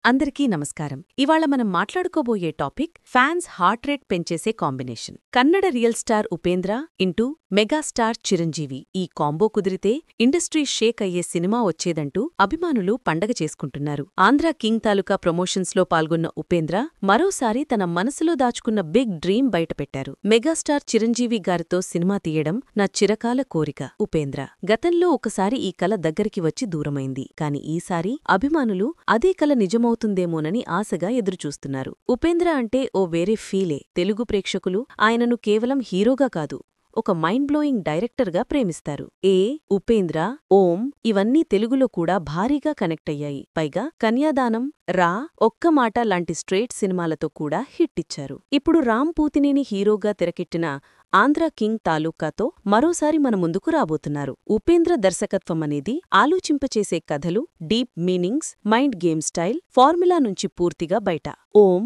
అందరికీ నమస్కారం. ఇవాళ మనం మాట్లాడుకోబోయే టాపిక్ ఫ్యాన్స్ హార్ట్ రేట్ పెంచేసే కాంబినేషన్. Kannada real star Upendra into megastar Chiranjeevi ఈ కాంబో కుదిరితే ఇండస్ట్రీ షేక్ అయ్యే సినిమా వచ్చేదంటూ అభిమానులు పండగ చేసుకుంటున్నారు. ఆంధ్ర కింగ్ తాలూకా ప్రమోషన్స్లో పాల్గొన్న ఉపేంద్ర మరోసారి తన మనసులో దాచుకున్న బిగ్ డ్రీమ్ బయటపెట్టారు. మెగాస్టార్ చిరంజీవి గారితో సినిమా తీయడం నా చిరకాల కోరిక. ఉపేంద్ర గతంలో ఒకసారి ఈ కల దగ్గరికి వచ్చి దూరమైంది. కాని ఈసారి అభిమానులు అదే కల నిజమవుతుందేమోనని ఆశగా ఎదురుచూస్తున్నారు. ఉపేంద్ర అంటే ఓ వేరే ఫీలే. తెలుగు ప్రేక్షకులు ఆయనను కేవలం హీరోగా కాదు, ఒక మైండ్ బ్లోయింగ్ డైరెక్టర్గా ప్రేమిస్తారు. ఉపేంద్ర, ఓం ఇవన్నీ తెలుగులో కూడా భారీగా కనెక్ట్ అయ్యాయి. పైగా కన్యాదానం, రా, ఒక్క మాట లాంటి స్ట్రేట్ సినిమాలతో కూడా హిట్ ఇచ్చారు. ఇప్పుడు రామ్ పూతినేని హీరోగా తెరకెట్టిన ఆంధ్ర కింగ్ తాలూకాతో మరోసారి మన ముందుకు రాబోతున్నారు. ఉపేంద్ర దర్శకత్వమనేది ఆలోచింపచేసే కథలు, deep meanings, mind game style, formula నుంచి పూర్తిగా బయట. ఓం,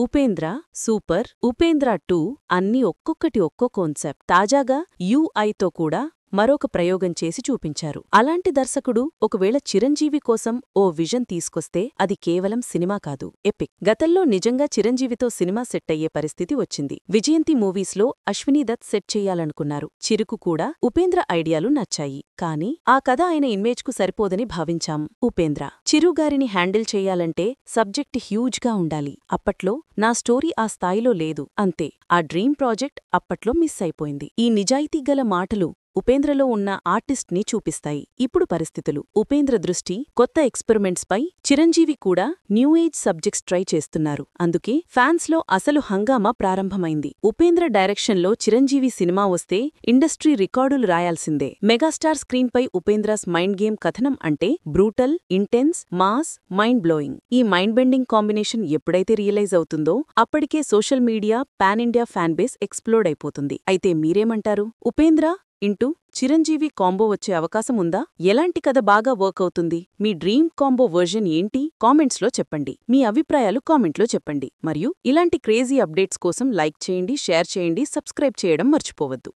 ఉపేంద్ర, సూపర్, ఉపేంద్ర 2 అన్నీ ఒక్కొక్కటి ఒక్కో కాన్సెప్ట్. తాజాగా యుఐతో కూడా మరొక ప్రయోగం చేసి చూపించారు. అలాంటి దర్శకుడు ఒకవేళ చిరంజీవి కోసం ఓ విజన్ తీసుకొస్తే అది కేవలం సినిమా కాదు, ఎపిక్. గతంలో నిజంగా చిరంజీవితో సినిమా సెట్ అయ్యే పరిస్థితి వచ్చింది. విజయంతి మూవీస్లో అశ్వినీ దత్ సెట్ చెయ్యాలనుకున్నారు. చిరుకు కూడా ఉపేంద్ర ఐడియాలు నచ్చాయి. కానీ ఆ కథ ఆయన ఇమేజ్కు సరిపోదని భావించాం. ఉపేంద్ర, చిరుగారిని హ్యాండిల్ చెయ్యాలంటే సబ్జెక్ట్ హ్యూజ్గా ఉండాలి. అప్పట్లో నా స్టోరీ ఆ స్థాయిలో లేదు. అంతే, ఆ డ్రీమ్ ప్రాజెక్ట్ అప్పట్లో మిస్ అయిపోయింది. ఈ నిజాయితీగల మాటలు ఉపేంద్రలో ఉన్న ఆర్టిస్ట్ని చూపిస్తాయి. ఇప్పుడు పరిస్థితులు, ఉపేంద్ర దృష్టి కొత్త ఎక్స్పెరిమెంట్స్ పై. చిరంజీవి కూడా న్యూ ఏజ్ సబ్జెక్ట్స్ ట్రై చేస్తున్నారు. అందుకే ఫ్యాన్స్లో అసలు హంగామా ప్రారంభమైంది. ఉపేంద్ర డైరెక్షన్లో చిరంజీవి సినిమా వస్తే ఇండస్ట్రీ రికార్డులు రాయాల్సిందే. మెగాస్టార్ స్క్రీన్పై ఉపేంద్రాస్ మైండ్ గేమ్ కథనం అంటే brutal, intense, mass, mind blowing. ఈ మైండ్ బెండింగ్ కాంబినేషన్ ఎప్పుడైతే రియలైజ్ అవుతుందో అప్పటికే social media pan India fan base explode అయిపోతుంది. అయితే మీరేమంటారు? ఉపేంద్ర ఇంటూ చిరంజీవి కాంబో వచ్చే అవకాశం ఉందా? ఎలాంటి కథ బాగా వర్క్ అవుతుంది? మీ డ్రీమ్ కాంబో వర్జన్ ఏంటి? కామెంట్స్లో చెప్పండి. మీ అభిప్రాయాలు కామెంట్లో చెప్పండి. మరియు ఇలాంటి క్రేజీ అప్డేట్స్ కోసం లైక్ చేయండి, షేర్ చేయండి, సబ్స్క్రైబ్ చేయడం మర్చిపోవద్దు.